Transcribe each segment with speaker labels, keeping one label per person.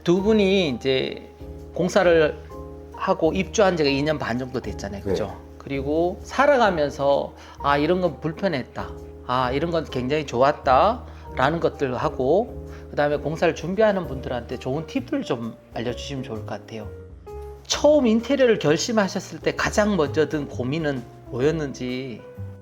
Speaker 1: 두 분이 이제 공사를 하고 입주한 지가 2년 반 정도 됐잖아요. 그죠?
Speaker 2: 네.
Speaker 1: 그리고 살아가면서 아, 이런 건 불편했다. 아, 이런 건 굉장히 좋았다. 라는 것들 하고 그다음에 공사를 준비하는 분들한테 좋은 팁을 좀 알려주시면 좋을 것 같아요. 처음 인테리어를 결심하셨을 때 가장 먼저 든 고민은 뭐였는지.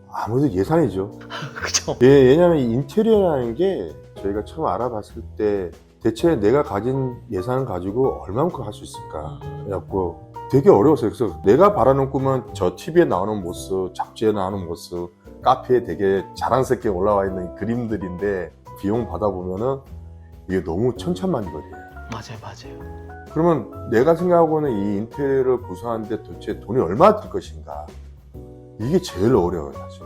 Speaker 2: 아무래도 예산이죠.
Speaker 1: 그죠?
Speaker 2: 예, 왜냐하면 이 인테리어라는 게 저희가 처음 알아봤을 때 대체 내가 가진 예산을 가지고 얼마만큼 할 수 있을까 그래갖고 되게 어려웠어요. 그래서 내가 바라는 꿈은 저 TV에 나오는 모습, 잡지에 나오는 모습, 카페에 되게 자랑스럽게 올라와 있는 그림들인데 비용 받아보면은 이게 너무 천차만별이에요.
Speaker 1: 맞아요.
Speaker 2: 그러면 내가 생각하고는 이 인테리어를 구성하는데 도대체 돈이 얼마 들 것인가, 이게 제일 어려워요 사실.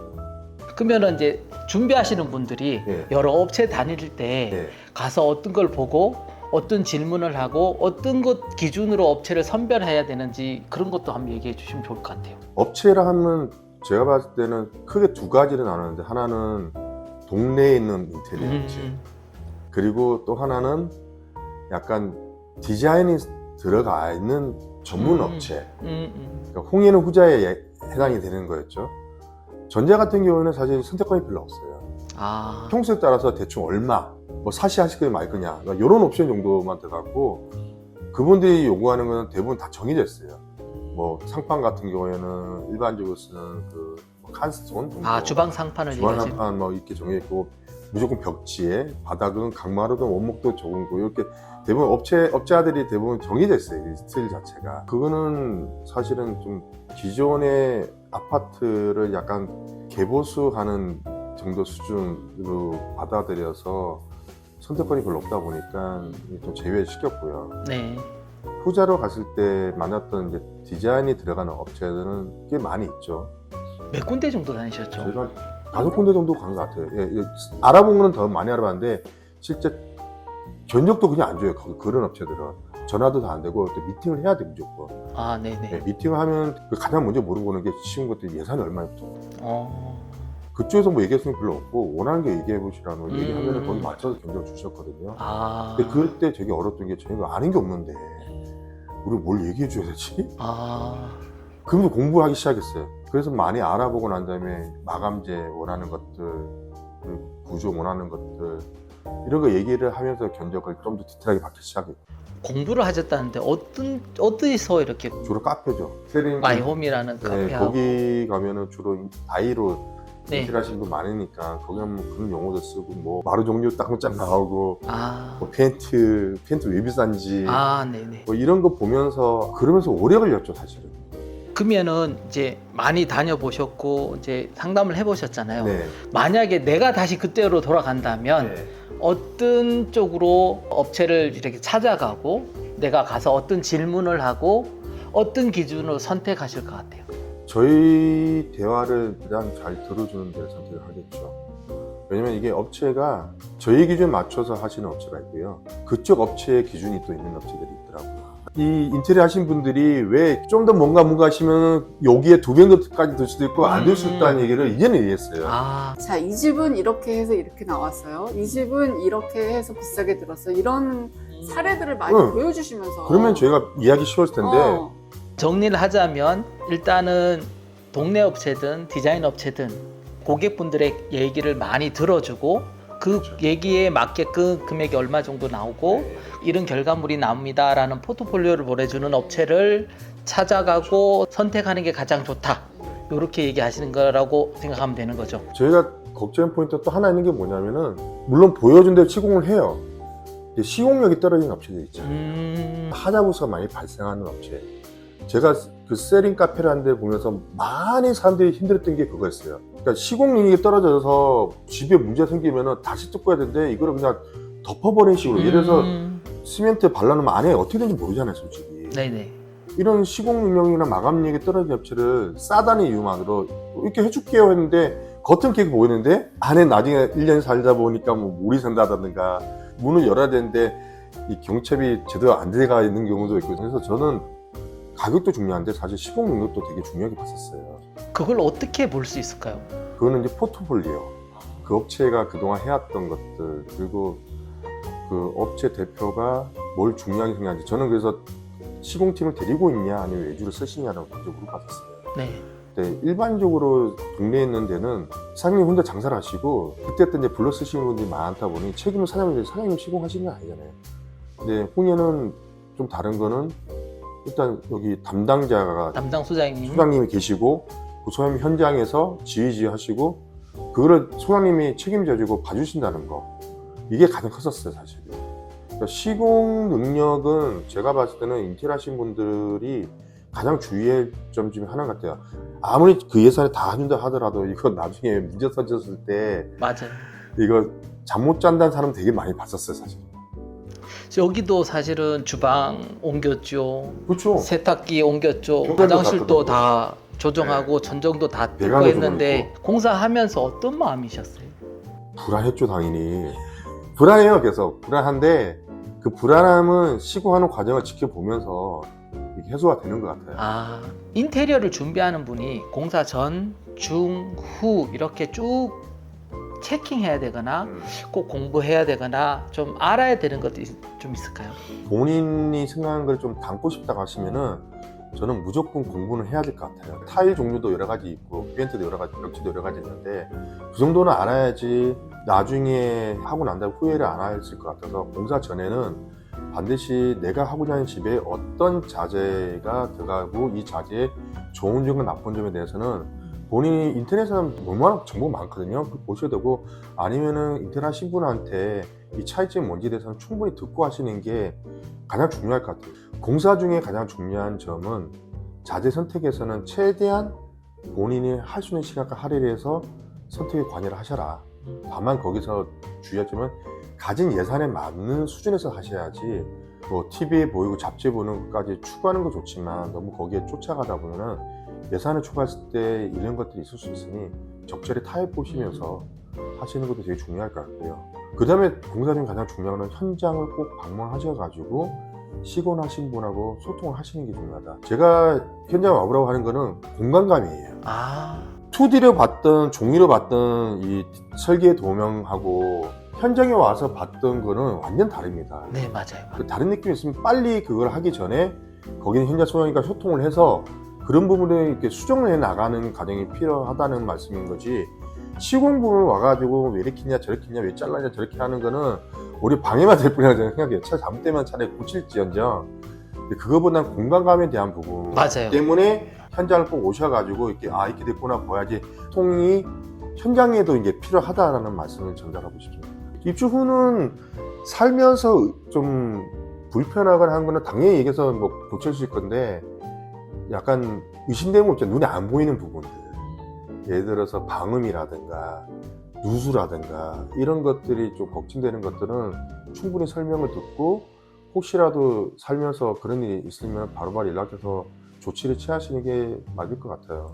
Speaker 1: 그러면은 이제 준비하시는 분들이
Speaker 2: 네.
Speaker 1: 여러 업체 다닐 때
Speaker 2: 네.
Speaker 1: 가서 어떤 걸 보고 어떤 질문을 하고 어떤 것 기준으로 업체를 선별해야 되는지 그런 것도 한번 얘기해 주시면 좋을 것 같아요.
Speaker 2: 업체라 하면 제가 봤을 때는 크게 두 가지로 나누는데, 하나는 동네에 있는 인테리어 업체, 그리고 또 하나는 약간 디자인이 들어가 있는 전문 업체. 그러니까 홍해는 후자에 해당이 되는 거였죠. 전자 같은 경우에는 사실 선택권이 별로 없어요.
Speaker 1: 아,
Speaker 2: 평수에 따라서 대충 얼마, 뭐 사시하실 거냐 말 거냐, 그러니까 이런 옵션 정도만 들어갔고, 그분들이 요구하는 건 대부분 다 정해져 있어요. 뭐 상판 같은 경우에는 일반적으로 쓰는 그 칸스톤 정도,
Speaker 1: 아 주방 상판을
Speaker 2: 주방
Speaker 1: 얘기하시는.
Speaker 2: 상판 뭐 이렇게 정해 있고, 무조건 벽지에 바닥은 강마루든 원목도 적은 거, 이렇게 대부분 업자들이 대부분 정해져 있어요. 이 스틸 자체가. 그거는 사실은 좀 기존의 아파트를 약간 개보수하는 정도 수준으로 받아들여서 선택권이 별로 없다 보니까 좀 제외시켰고요.
Speaker 1: 네.
Speaker 2: 후자로 갔을 때 만났던 이제 디자인이 들어가는 업체들은 꽤 많이 있죠.
Speaker 1: 몇 군데 정도 다니셨죠?
Speaker 2: 저희가 5군데 정도 간 것 같아요. 예, 알아본 거는 더 많이 알아봤는데 실제 견적도 그냥 안 줘요. 그런 업체들은 전화도 다 안 되고 또 미팅을 해야 돼 무조건.
Speaker 1: 아, 네네.
Speaker 2: 네, 미팅을 하면 가장 먼저 물어보는 게 쉬운 것도 예산이 얼마입니까?
Speaker 1: 어,
Speaker 2: 그쪽에서 뭐 얘기할 수는 별로 없고 원하는 게 얘기해 보시라고 얘기하면 거기 맞춰서 견적을 주셨거든요.
Speaker 1: 아,
Speaker 2: 근데 그때 되게 어렸던 게 저희가 아는 게 없는데 우리 뭘 얘기해 줘야 되지?
Speaker 1: 아,
Speaker 2: 그러면서 공부하기 시작했어요. 그래서 많이 알아보고 난 다음에 마감재 원하는 것들, 그리고 구조 원하는 것들, 이런 거 얘기를 하면서 견적을 좀 더 디테일하게 받기 시작했고.
Speaker 1: 공부를 하셨다는데 어디서 이렇게
Speaker 2: 주로 카페죠. 세린
Speaker 1: 마이홈이라는
Speaker 2: 네,
Speaker 1: 카페하고.
Speaker 2: 거기 가면은 주로 다이로
Speaker 1: 네.
Speaker 2: 인테리어하시는 분 많으니까 거기 가면 그런 용어도 쓰고, 뭐 마루 종류 딱 나오고,
Speaker 1: 아,
Speaker 2: 뭐 페인트 왜 비싼지,
Speaker 1: 아, 네네.
Speaker 2: 뭐 이런 거 보면서 그러면서 오래 걸렸죠 사실은.
Speaker 1: 그러면은 이제 많이 다녀보셨고 이제 상담을 해보셨잖아요.
Speaker 2: 네.
Speaker 1: 만약에 내가 다시 그때로 돌아간다면
Speaker 2: 네.
Speaker 1: 어떤 쪽으로 업체를 이렇게 찾아가고 내가 가서 어떤 질문을 하고 어떤 기준으로 선택하실 것 같아요?
Speaker 2: 저희 대화를 가장 잘 들어주는 데를 선택을 하겠죠. 왜냐면 이게 업체가 저희 기준에 맞춰서 하시는 업체가 있고요. 그쪽 업체의 기준이 또 있는 업체들이 있더라고요. 이 인테리어 하신 분들이 왜 좀 더 뭔가 하시면 여기에 2배까지 들 수도 있고 안 될 수도 있다는 얘기를 이제는 이해했어요.
Speaker 1: 아,
Speaker 3: 자, 이 집은 이렇게 해서 이렇게 나왔어요. 이 집은 이렇게 해서 비싸게 들었어요. 이런 사례들을 많이
Speaker 2: 응.
Speaker 3: 보여주시면서.
Speaker 2: 그러면 저희가 이해하기 쉬웠을 텐데,
Speaker 1: 정리를 하자면 일단은 동네 업체든 디자인 업체든 고객분들의 얘기를 많이 들어주고 그 얘기에 맞게끔 금액이 얼마 정도 나오고 이런 결과물이 나옵니다라는 포트폴리오를 보내주는 업체를 찾아가고 선택하는 게 가장 좋다. 이렇게 얘기하시는 거라고 생각하면 되는 거죠.
Speaker 2: 저희가 걱정 포인트 또 하나 있는 게 뭐냐면은, 물론 보여준 대로 시공을 해요. 근데 시공력이 떨어지는 업체들이 있잖아요. 하자부서가 많이 발생하는 업체. 제가 그 세린 카페를 한 데 보면서 많이 사람들이 힘들었던 게 그거였어요. 그러니까 시공력이 떨어져서 집에 문제 생기면은 다시 뜯고 해야 되는데 이거를 그냥 덮어버리는 식으로. 예를 들어서 시멘트 발라놓으면 안에 어떻게 되는지 모르잖아요 솔직히.
Speaker 1: 네네.
Speaker 2: 이런 시공 능력이나 마감력이 떨어진 업체를 싸다는 이유만으로 이렇게 해줄게요 했는데 겉은 계속 보이는데 안에 나중에 1년 살다 보니까 뭐 물이 샌다든가 문을 열어야 되는데 이 경첩이 제대로 안 들어가 있는 경우도 있고, 그래서 저는 가격도 중요한데 사실 시공 능력도 되게 중요하게 봤었어요.
Speaker 1: 그걸 어떻게 볼 수 있을까요?
Speaker 2: 그거는 이제 포트폴리오, 그 업체가 그동안 해왔던 것들, 그리고 그 업체 대표가 뭘 중요하게 생각하는지 저는 그래서 시공팀을 데리고 있냐 아니면 외주를 쓰시냐라고 먼저 물어봤었어요.
Speaker 1: 네.
Speaker 2: 네, 일반적으로 동네에 있는 데는 사장님 혼자 장사를 하시고 그때 이제 불러 쓰시는 분들이 많다 보니 책임은 사장님인데 사장님 시공하시는 건 아니잖아요. 근데 홍해는 좀 다른 거는 일단 여기 담당자가
Speaker 1: 담당 소장님.
Speaker 2: 소장님이 계시고 그 소장님 현장에서 지휘하시고 그거를 소장님이 책임져주고 봐주신다는 거 이게 가장 컸었어요 사실. 그러니까 시공 능력은 제가 봤을 때는 인테리어 하신 분들이 가장 주의할 점 중에 하나 같아요. 아무리 그 예산에 다 해준다 하더라도 이거 나중에 문제 터졌을 때
Speaker 1: 맞아요.
Speaker 2: 이거 잠 못 잔다는 사람 되게 많이 봤었어요 사실.
Speaker 1: 여기도 사실은 주방 옮겼죠.
Speaker 2: 그렇죠.
Speaker 1: 세탁기 옮겼죠.
Speaker 2: 교관도
Speaker 1: 화장실도
Speaker 2: 갔거든요.
Speaker 1: 다 조정하고 전정도 다 뜯고
Speaker 2: 배관도
Speaker 1: 했는데 공사하면서 어떤 마음이셨어요?
Speaker 2: 불안했죠 당연히. 불안해요 계속. 불안한데 그 불안함은 시공하는 과정을 지켜보면서 이게 해소가 되는 것 같아요.
Speaker 1: 아, 인테리어를 준비하는 분이 공사 전, 중, 후 이렇게 쭉 체킹해야 되거나 꼭 공부해야 되거나 좀 알아야 되는 것들이 좀 있을까요?
Speaker 2: 본인이 생각하는 걸 좀 담고 싶다고 하시면은 저는 무조건 공부는 해야 될 것 같아요. 타일 종류도 여러 가지 있고 페인트도 여러 가지, 벽지도 여러 가지 있는데 그 정도는 알아야지 나중에 하고 난 다음에 후회를 안 했을 것 같아서 공사 전에는 반드시 내가 하고자 하는 집에 어떤 자재가 들어가고 이 자재의 좋은 점과 나쁜 점에 대해서는 본인이 인터넷에는 얼마나 정보가 많거든요. 그거 보셔야 되고 아니면은 인터넷 하신 분한테 이 차이점이 뭔지에 대해서는 충분히 듣고 하시는 게 가장 중요할 것 같아요. 공사 중에 가장 중요한 점은 자재 선택에서는 최대한 본인이 할 수 있는 시간과 할애를 해서 선택에 관여를 하셔라. 다만 거기서 주의할 점은 가진 예산에 맞는 수준에서 하셔야지 뭐 TV에 보이고 잡지에 보는 것까지 추구하는 거 좋지만 너무 거기에 쫓아가다 보면은 예산을 초과했을 때 이런 것들이 있을 수 있으니 적절히 타협 보시면서 하시는 것도 되게 중요할 것 같고요. 그 다음에 공사 중에 가장 중요한 건 현장을 꼭 방문하셔가지고 시공하신 분하고 소통을 하시는 게 중요하다. 제가 현장 와보라고 하는 거는 공간감이에요.
Speaker 1: 아,
Speaker 2: 2D로 봤던 종이로 봤던 이 설계 도명하고 현장에 와서 봤던 거는 완전 다릅니다.
Speaker 1: 네 맞아요.
Speaker 2: 그 다른 느낌이 있으면 빨리 그걸 하기 전에 거기는 현장 소장님과 소통을 해서 그런 부분을 이렇게 수정을 해 나가는 과정이 필요하다는 말씀인 거지. 시공 부분 와가지고 왜 이렇게 했냐 저렇게 했냐 왜 잘라냐 저렇게 하는 거는 우리 방해만 될 뿐이라고 저는 생각해요. 차 잘못되면 차라리 고칠지언정. 근데 그거보다는 공간감에 대한 부분
Speaker 1: 맞아요.
Speaker 2: 때문에 현장을 꼭 오셔가지고 이렇게 아 이렇게 됐구나 봐야지 통이 현장에도 이제 필요하다라는 말씀을 전달하고 싶습니다. 입주 후는 살면서 좀 불편하거나 하는 거는 당연히 얘기해서 뭐 고칠 수 있을 건데 약간 의심되는 거 있죠. 눈에 안 보이는 부분들. 예를 들어서 방음이라든가 누수라든가 이런 것들이 좀 걱정되는 것들은 충분히 설명을 듣고 혹시라도 살면서 그런 일이 있으면 바로바로 연락해서 조치를 취하시는 게 맞을 것 같아요.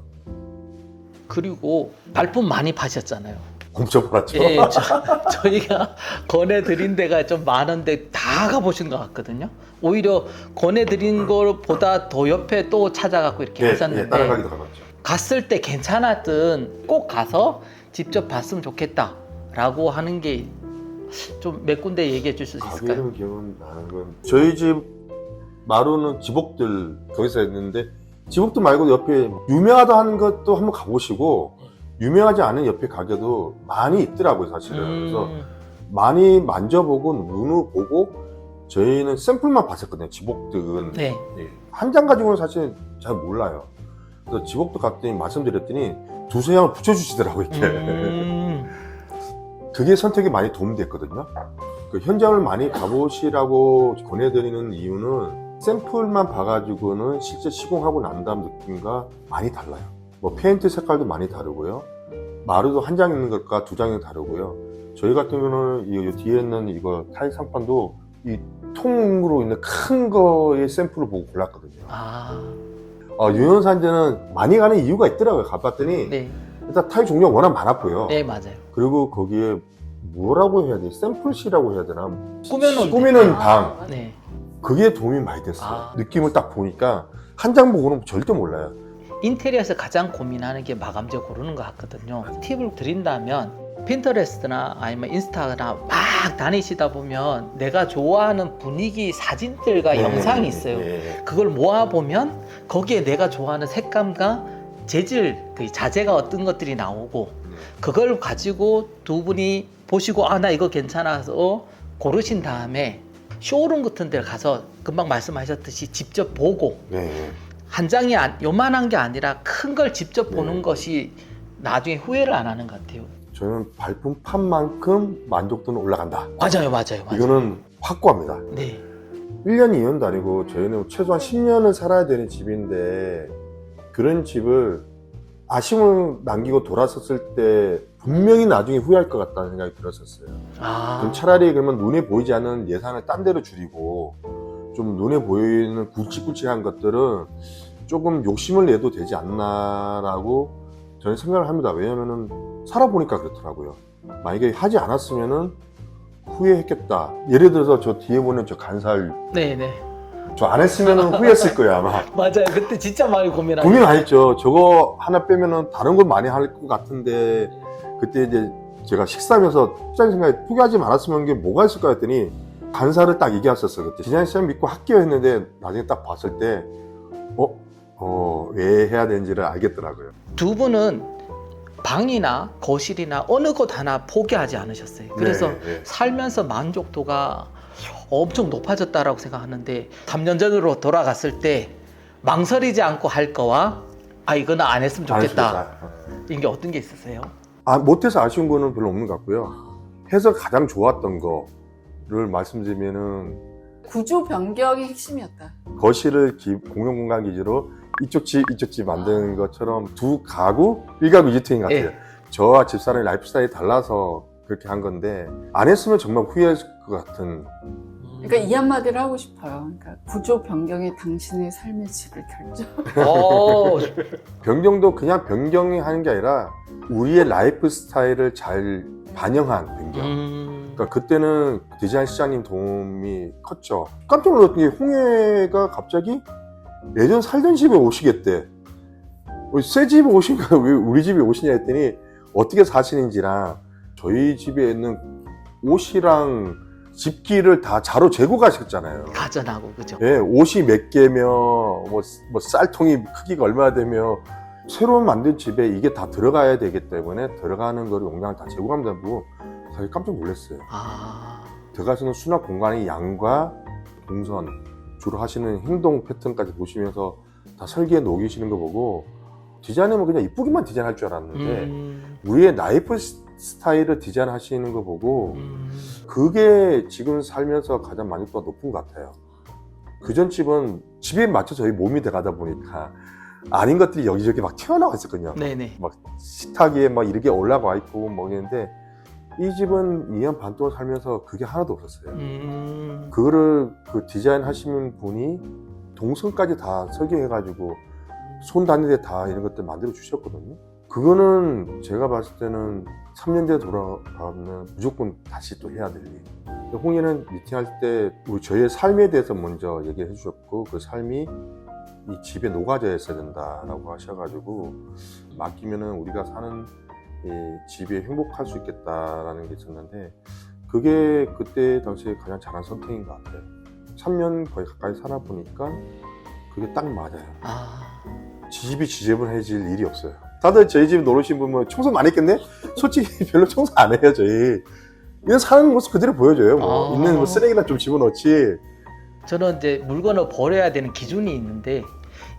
Speaker 1: 그리고 발품 많이 파셨잖아요.
Speaker 2: 엄청 많았죠.
Speaker 1: 예, 저희가 권해드린 데가 좀 많은데 다 가보신 것 같거든요. 오히려 권해드린 것보다 더 옆에 또 찾아가고 이렇게 하셨는데
Speaker 2: 따라가기도 가봤죠.
Speaker 1: 갔을 때 괜찮았든 꼭 가서 직접 봤으면 좋겠다라고 하는 게 좀 몇 군데 얘기해 줄 수
Speaker 2: 가게
Speaker 1: 있을까요?
Speaker 2: 이름 기억은 나는 건 저희 집 마루는 지복들 거기서 했는데 지복들 말고 옆에 유명하다 하는 것도 한번 가보시고 유명하지 않은 옆에 가게도 많이 있더라고요 사실은. 그래서 많이 만져보고 눈으로 보고 저희는 샘플만 봤었거든요. 지복들은
Speaker 1: 네.
Speaker 2: 한 장 가지고는 사실 잘 몰라요. 그래서 지복도 갔더니 말씀드렸더니 두세 장을 붙여주시더라고요 이렇게. 그게 선택에 많이 도움됐거든요. 그 현장을 많이 가보시라고 권해드리는 이유는 샘플만 봐가지고는 실제 시공하고 난 다음 느낌과 많이 달라요. 뭐 페인트 색깔도 많이 다르고요. 마루도 한 장 있는 것과 두 장이 다르고요. 저희 같은 경우는 이 뒤에 있는 이거 타일 상판도 이 통으로 있는 큰 거의 샘플을 보고 골랐거든요. 유연산재는 많이 가는 이유가 있더라고요. 가봤더니
Speaker 1: 네.
Speaker 2: 일단 타일 종류가 워낙 많았고요.
Speaker 1: 네 맞아요.
Speaker 2: 그리고 거기에 뭐라고 해야 돼? 샘플실이라고 해야 되나?
Speaker 1: 꾸미는
Speaker 2: 방.
Speaker 1: 네.
Speaker 2: 그게 도움이 많이 됐어요. 느낌을 딱 보니까 한 장 보고는 절대 몰라요.
Speaker 1: 인테리어에서 가장 고민하는 게 마감재 고르는 것 같거든요. 팁을 드린다면 핀터레스트나 아니면 인스타나 막 다니시다 보면 내가 좋아하는 분위기 사진들과 영상이 있어요. 그걸 모아보면 거기에 내가 좋아하는 색감과 재질, 그 자재가 어떤 것들이 나오고 그걸 가지고 두 분이 보시고 아 나 이거 괜찮아서 고르신 다음에 쇼룸 같은 데 가서 금방 말씀하셨듯이 직접 보고 한 장이 요만한 게 아니라 큰 걸 직접 보는 것이 나중에 후회를 안 하는 것 같아요.
Speaker 2: 저는 발품판만큼 만족도는 올라간다.
Speaker 1: 맞아요.
Speaker 2: 이거는 확고합니다.
Speaker 1: 네.
Speaker 2: 1년, 2년도 아니고 저희는 최소한 10년을 살아야 되는 집인데 그런 집을 아쉬움을 남기고 돌아섰을 때 분명히 나중에 후회할 것 같다는 생각이 들었었어요. 그럼 차라리 그러면 눈에 보이지 않는 예산을 딴 데로 줄이고 좀 눈에 보이는 굵직굵직한 것들은 조금 욕심을 내도 되지 않나라고 저는 생각을 합니다. 왜냐면은 살아보니까 그렇더라고요. 만약에 하지 않았으면은 후회했겠다. 예를 들어서 저 뒤에 보는 저 간살
Speaker 1: 네네.
Speaker 2: 저 안 했으면은 후회했을 거예요 아마.
Speaker 1: 맞아요. 그때 진짜 많이 고민하죠.
Speaker 2: 고민 안 했죠. 저거 하나 빼면은 다른 걸 많이 할 것 같은데 그때 이제 제가 식사하면서 시장 생각에 포기하지 말았으면 이게 뭐가 있을까 했더니 간살을 딱 얘기했었어요. 그때 디자인 시장 믿고 할게요 했는데 나중에 딱 봤을 때 왜 해야 되는지를 알겠더라고요.
Speaker 1: 두 분은 방이나 거실이나 어느 곳 하나 포기하지 않으셨어요. 그래서 살면서 만족도가 엄청 높아졌다라고 생각하는데 3년 전으로 돌아갔을 때 망설이지 않고 할 거와 이거는 안 했으면 좋겠다. 이게 어떤 게 있으세요?
Speaker 2: 못해서 아쉬운 거는 별로 없는 것 같고요. 해서 가장 좋았던 거를 말씀드리면은
Speaker 3: 구조 변경이 핵심이었다.
Speaker 2: 거실을 공용 공간 기지로 이쪽 집 만드는 것처럼 두 가구 1가구 2주택인 것 같아요. 저와 집사람의 라이프 스타일이 달라서 그렇게 한 건데 안 했으면 정말 후회했을 것 같은.
Speaker 3: 그러니까 이 한마디를 하고 싶어요. 그러니까 구조 변경이 당신의 삶의 질을 결정.
Speaker 2: 변경도 그냥 변경이 하는 게 아니라 우리의 라이프 스타일을 잘 반영한 변경. 그러니까 그때는 디자인 시장님 도움이 컸죠. 깜짝 놀랐던 게 홍해가 갑자기 예전 살던 집에 오시겠대. 새 집에 오신가 왜 우리 집에 오시냐 했더니 어떻게 사시는지랑 저희 집에 있는 옷이랑 집기를 다 자로 재고 가셨잖아요.
Speaker 1: 가전하고 그죠?
Speaker 2: 네, 옷이 몇 개며 뭐 쌀통이 크기가 얼마나 되며 새로 만든 집에 이게 다 들어가야 되기 때문에 들어가는 거를 용량을 다 재고 가면 되고 사실 깜짝 놀랐어요. 들어가시는 수납 공간의 양과 동선 주로 하시는 행동 패턴까지 보시면서 다 설계에 녹이시는 거 보고 디자인은 그냥 이쁘게만 디자인할 줄 알았는데 우리의 라이프 스타일을 디자인하시는 거 보고 그게 지금 살면서 가장 만족도가 높은 것 같아요. 그전 집은 집에 맞춰 저희 몸이 돼가다 보니까 아닌 것들이 여기저기 막 튀어나와 있었거든요.
Speaker 1: 네네.
Speaker 2: 막 식탁 위에 막 이렇게 올라와 있고 뭐 이랬는데 이 집은 2년 반 동안 살면서 그게 하나도 없었어요. 그거를 그 디자인 하시는 분이 동선까지 다 설계해가지고 손 닿는 데 다 이런 것들 만들어 주셨거든요. 그거는 제가 봤을 때는 3년 뒤에 돌아가면 무조건 다시 또 해야 될 일. 홍이는 미팅할 때 우리 저희의 삶에 대해서 먼저 얘기해 주셨고 그 삶이 이 집에 녹아져 있어야 된다라고 하셔가지고 맡기면은 우리가 사는 이 집에 행복할 수 있겠다라는 게 있었는데 그게 그때 당시에 가장 잘한 선택인 것 같아요. 3년 거의 가까이 살아보니까 그게 딱 맞아요. 집이 지저분해질 일이 없어요. 다들 저희 집 놀러 오신 분은 청소 많이 했겠네? 솔직히 별로 청소 안 해요, 저희. 그냥 사는 모습 그대로 보여줘요. 뭐. 있는 뭐 쓰레기나 좀 집어넣지.
Speaker 1: 저는 이제 물건을 버려야 되는 기준이 있는데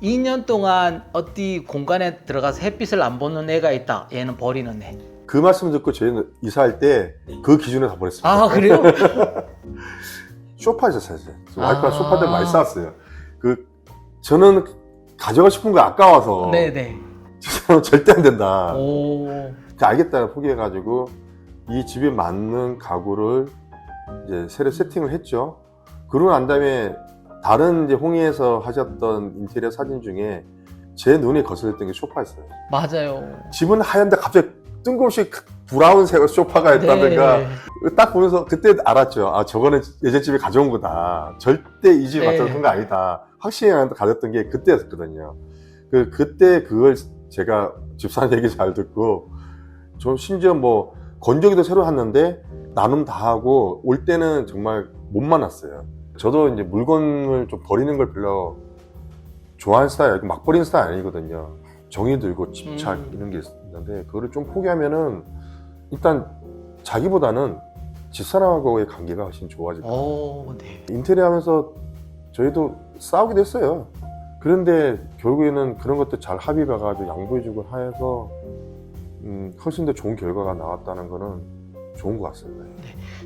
Speaker 1: 2년 동안 어디 공간에 들어가서 햇빛을 안 보는 애가 있다. 얘는 버리는 애.
Speaker 2: 그 말씀 듣고 저희는 이사할 때 그 기준에 다 버렸습니다.
Speaker 1: 그래요?
Speaker 2: 소파에서 샀어요. 와이프가 소파들 많이 쌓았어요. 저는 가져가고 싶은 거 아까워서.
Speaker 1: 네네.
Speaker 2: 저는 절대 안 된다. 알겠다 포기해가지고 이 집에 맞는 가구를 이제 새로 세팅을 했죠. 그러고 난 다음에 다른 이제 홍이에서 하셨던 인테리어 사진 중에 제 눈에 거슬렸던 게 소파였어요.
Speaker 1: 맞아요.
Speaker 2: 집은 하얀데 갑자기 뜬금없이 브라운색 소파가 있다든가 딱 보면서 그때 알았죠. 저거는 예전 집에 가져온 거다. 절대 이 집에 맞춰서 한 거 아니다. 확신이 가졌던 게 그때였거든요. 그때 그걸 제가 집사람 얘기 잘 듣고 좀 심지어 뭐 건조기도 새로 샀는데 나눔 다 하고 올 때는 정말 못 만났어요. 저도 이제 물건을 좀 버리는 걸 별로 좋아하는 스타일, 막 버리는 스타일 아니거든요. 정이 들고 집착 이런 게 있는데 그거를 좀 포기하면은 일단 자기보다는 집사람하고의 관계가 훨씬 좋아질 거예요.
Speaker 1: 네.
Speaker 2: 인테리어 하면서 저희도 싸우기도 했어요. 그런데 결국에는 그런 것도 잘 합의 봐가지고 양보해주고 해서 훨씬 더 좋은 결과가 나왔다는 거는 좋은 것 같습니다.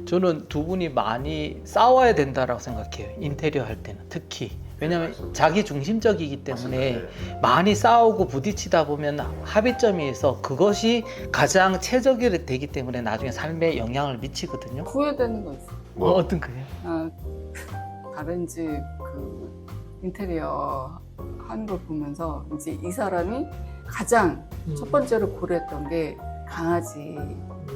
Speaker 1: 저는 두 분이 많이 싸워야 된다라고 생각해요. 인테리어 할 때는 특히. 왜냐하면 자기 중심적이기 때문에 많이 싸우고 부딪히다 보면 합의점에서 그것이 가장 최적이 되기 때문에 나중에 삶에 영향을 미치거든요.
Speaker 3: 후회되는 거 있어요.
Speaker 2: 뭐?
Speaker 1: 어떤 거예요?
Speaker 3: 다른 집 그 인테리어 하는 걸 보면서 이제 이 사람이 가장 첫 번째로 고려했던 게 강아지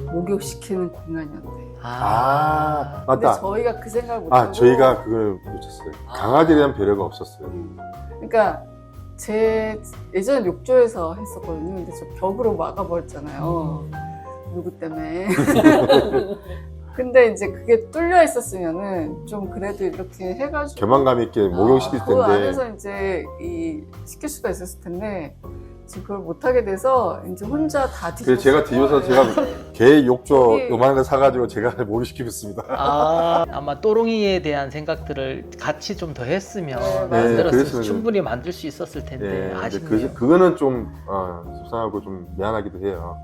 Speaker 3: 목욕시키는 공간이었대.
Speaker 2: 아,
Speaker 3: 근데
Speaker 2: 맞다.
Speaker 3: 저희가 그 생각을 못하고
Speaker 2: 저희가 그걸 놓쳤어요. 강아지에 대한 배려가 없었어요.
Speaker 3: 그러니까 제 예전에 욕조에서 했었거든요. 근데 저 벽으로 막아버렸잖아요. 누구 때문에. 근데 이제 그게 뚫려 있었으면은 좀 그래도 이렇게 해가지고
Speaker 2: 교만감 있게 목욕시킬
Speaker 3: 그
Speaker 2: 텐데
Speaker 3: 안에서 이제 시킬 수가 있었을 텐데 지금 그걸 못하게 돼서 이제 혼자 다 뒤집어.
Speaker 2: 그래서 제가 뒤져서 제가 개 욕조
Speaker 3: 거기-
Speaker 2: 요만한 거 사가지고 제가 목욕시키고 있습니다.
Speaker 1: 아마 또롱이에 대한 생각들을 같이 좀 더 했으면
Speaker 3: 네,
Speaker 1: 만들었을
Speaker 2: 그랬으면-
Speaker 1: 충분히 만들 수 있었을 텐데
Speaker 2: 네,
Speaker 1: 아쉽네요.
Speaker 2: 그거는 좀 속상하고 좀 미안하기도 해요.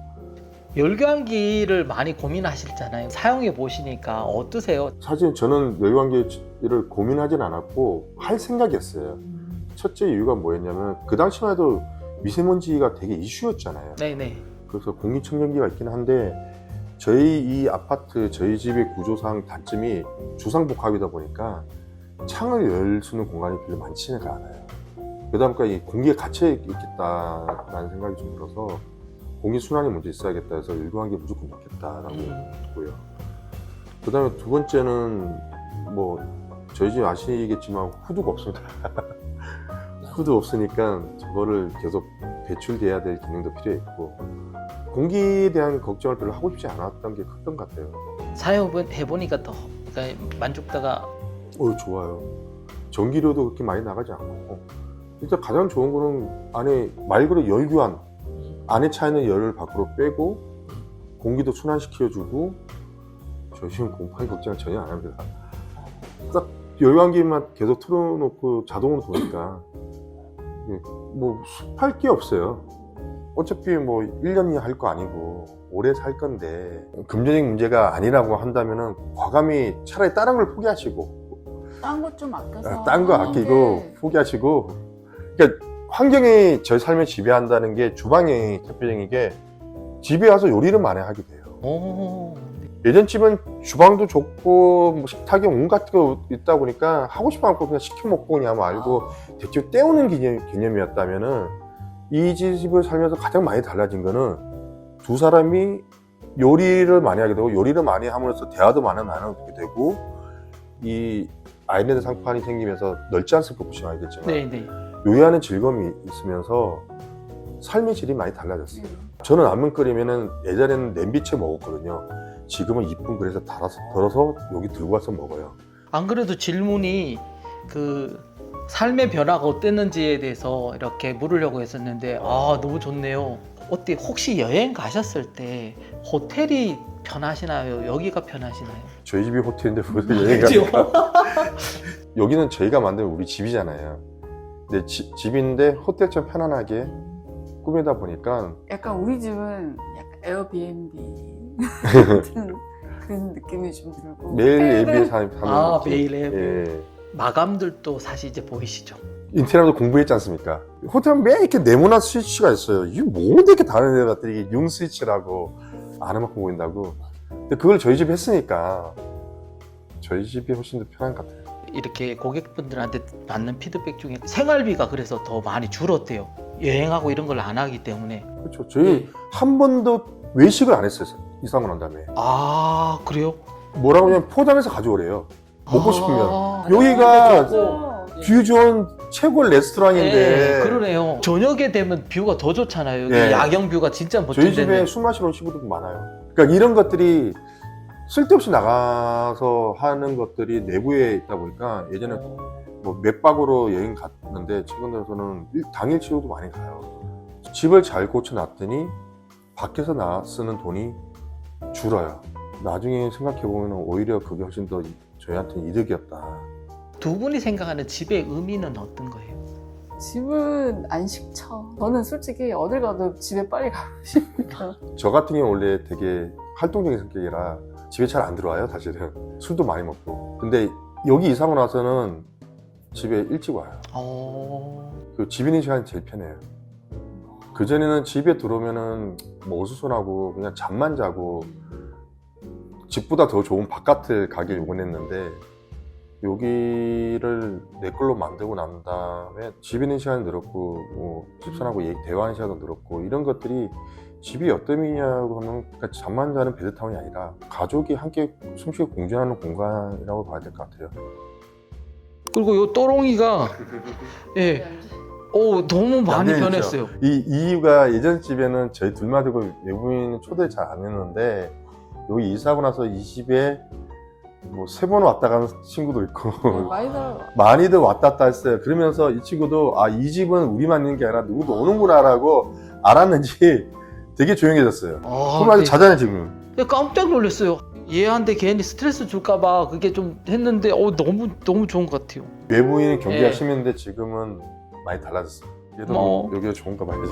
Speaker 1: 열감기를 많이 고민하시잖아요. 사용해 보시니까 어떠세요?
Speaker 2: 사실 저는 열관계를 고민하진 않았고 할 생각이었어요. 첫째 이유가 뭐였냐면 그 당시만 해도 미세먼지가 되게 이슈였잖아요.
Speaker 1: 네네.
Speaker 2: 그래서 공기청정기가 있긴 한데 저희 이 아파트 저희 집의 구조상 단점이 주상복합이다 보니까 창을 열 수 있는 공간이 별로 많지는 않아요. 그러다 보니까 이 공기에 갇혀 있겠다라는 생각이 좀 들어서 공기순환이 먼저 있어야겠다 해서 열관계 무조건 넣겠다라고 했고요. 그 다음에 두 번째는 뭐 저희 집 아시겠지만 후드가 없습니다. 후드 없으니까 저거를 계속 배출돼야 될 기능도 필요했고 공기에 대한 걱정을 별로 하고 싶지 않았던 게 컸던 것 같아요.
Speaker 1: 사용해 보니까 더 그러니까 만족도가
Speaker 2: 좋아요. 전기료도 그렇게 많이 나가지 않고 일단 가장 좋은 거는 안에 말 그대로 열교환 안에 차 있는 열을 밖으로 빼고 공기도 순환시켜주고 저희 집은 곰팡이 걱정을 전혀 안 합니다. 딱 열감기만 계속 틀어놓고 자동으로 도니까 뭐 습할 게 없어요. 어차피 뭐 1년이 할 거 아니고 오래 살 건데 금전적 문제가 아니라고 한다면은 과감히 차라리 다른 걸 포기하시고
Speaker 3: 딴 거 좀 아껴서
Speaker 2: 딴 거
Speaker 3: 하는
Speaker 2: 아끼고
Speaker 3: 게
Speaker 2: 포기하시고 그러니까 환경이 저희 삶을 지배한다는 게 주방이 대표적인 게 집에 와서 요리를 많이 하게 돼요.
Speaker 1: 오.
Speaker 2: 예전 집은 주방도 좋고 뭐 식탁에 온갖 거 있다 보니까 하고 싶어 하고 그냥 시켜 먹고 그냥 말고 대충 때우는 개념이었다면은 이 집을 살면서 가장 많이 달라진 거는 두 사람이 요리를 많이 하게 되고 요리를 많이 함으로써 대화도 많이 나누게 되고 이 아일랜드 상판이 생기면서 넓지 않습니까? 보시면 알겠지만
Speaker 1: 네네.
Speaker 2: 요리하는 즐거움이 있으면서 삶의 질이 많이 달라졌어요. 저는 라면 끓이면은 예전에는 냄비채 먹었거든요. 지금은 이쁜 그릇에 덜어서 여기 들고 와서 먹어요.
Speaker 1: 안 그래도 질문이 그 삶의 변화가 어땠는지에 대해서 이렇게 물으려고 했었는데 너무 좋네요. 어때 혹시 여행 가셨을 때 호텔이 편하시나요? 여기가 편하시나요?
Speaker 2: 저희 집이 호텔인데 무슨 여행 갑니까? 여기는 저희가 만든 우리 집이잖아요. 근데 집인데 호텔처럼 편안하게 꾸미다 보니까
Speaker 3: 약간 우리 집은 약간 에어비앤비 같은 그런 느낌이 좀 들고
Speaker 2: 매일 예비에 사는
Speaker 1: 매일
Speaker 2: 예.
Speaker 1: 앱. 마감들도 사실 이제 보이시죠?
Speaker 2: 인테리어도 공부했지 않습니까? 호텔은 매일 이렇게 네모난 스위치가 있어요. 이게 뭔데 이렇게 다른 데 갔더니 이게 융 스위치라고 아는 만큼 보인다고. 근데 그걸 저희 집에 했으니까 저희 집이 훨씬 더 편한 것 같아요.
Speaker 1: 이렇게 고객분들한테 받는 피드백 중에 생활비가 그래서 더 많이 줄었대요. 여행하고 이런 걸 안 하기 때문에.
Speaker 2: 그렇죠. 저희 한 번도 외식을 안 했어요. 이사 온 다음에.
Speaker 1: 그래요?
Speaker 2: 뭐라고 하냐면 포장해서 가져오래요. 먹고 싶으면.
Speaker 1: 아,
Speaker 2: 여기가
Speaker 3: 맞아.
Speaker 2: 뷰 좋은 최고 레스토랑인데
Speaker 1: 네, 그러네요. 저녁에 되면 뷰가 더 좋잖아요. 여기
Speaker 2: 네.
Speaker 1: 야경 뷰가 진짜
Speaker 2: 저희 집에
Speaker 1: 멋진데.
Speaker 2: 술 마시러 온 친구들도 많아요. 그러니까 이런 것들이 쓸데없이 나가서 하는 것들이 내부에 있다 보니까 예전에 뭐 몇 박으로 여행 갔는데 최근 들어서는 당일 치료도 많이 가요. 집을 잘 고쳐놨더니 밖에서 쓰는 돈이 줄어요. 나중에 생각해보면 오히려 그게 훨씬 더 저희한테는 이득이었다.
Speaker 1: 두 분이 생각하는 집의 의미는 어떤 거예요?
Speaker 3: 집은 안식처. 저는 솔직히 어딜 가도 집에 빨리 가고 싶으니까.
Speaker 2: 저 같은 경우 원래 되게 활동적인 성격이라 집에 잘 안 들어와요, 사실은. 술도 많이 먹고. 근데 여기 이사하고 나서는 집에 일찍 와요. 그 집 있는 시간이 제일 편해요. 그전에는 집에 들어오면은 뭐 어수선하고 그냥 잠만 자고 집보다 더 좋은 바깥을 가길 원했는데 여기를 내 걸로 만들고 난 다음에 집 있는 시간이 늘었고 뭐 집사람하고 대화하는 시간도 늘었고 이런 것들이 집이 어떤 의미냐고 하면 그러니까 잠만 자는 베드타운이 아니라 가족이 함께 숨쉬게 공존하는 공간이라고 봐야 될 것 같아요.
Speaker 1: 그리고 요 또롱이가 예, 너무 많이
Speaker 2: 양면이죠.
Speaker 1: 변했어요.
Speaker 2: 이 이유가 예전 집에는 저희 둘만 두고 외부인 초대 잘 안 했는데 여기 이사하고 나서 이 집에 뭐 3번 왔다 가는 친구도 있고
Speaker 3: 많이 들어요.
Speaker 2: 많이들 왔다 갔다 했어요. 그러면서 이 친구도 이 집은 우리만 있는 게 아니라 누구도 오는구나라고 알았는지 되게 조용해졌어요. 정말
Speaker 1: 네.
Speaker 2: 자잖아요 지금.
Speaker 1: 깜짝 놀랐어요. 얘한테 괜히 스트레스 줄까봐 그게 좀 했는데 너무 좋은 것 같아요.
Speaker 2: 외부인 경기가
Speaker 1: 예.
Speaker 2: 심했는데 지금은 많이 달라졌어요. 그래도
Speaker 1: 뭐.
Speaker 2: 여기가 좋은가 봐야지.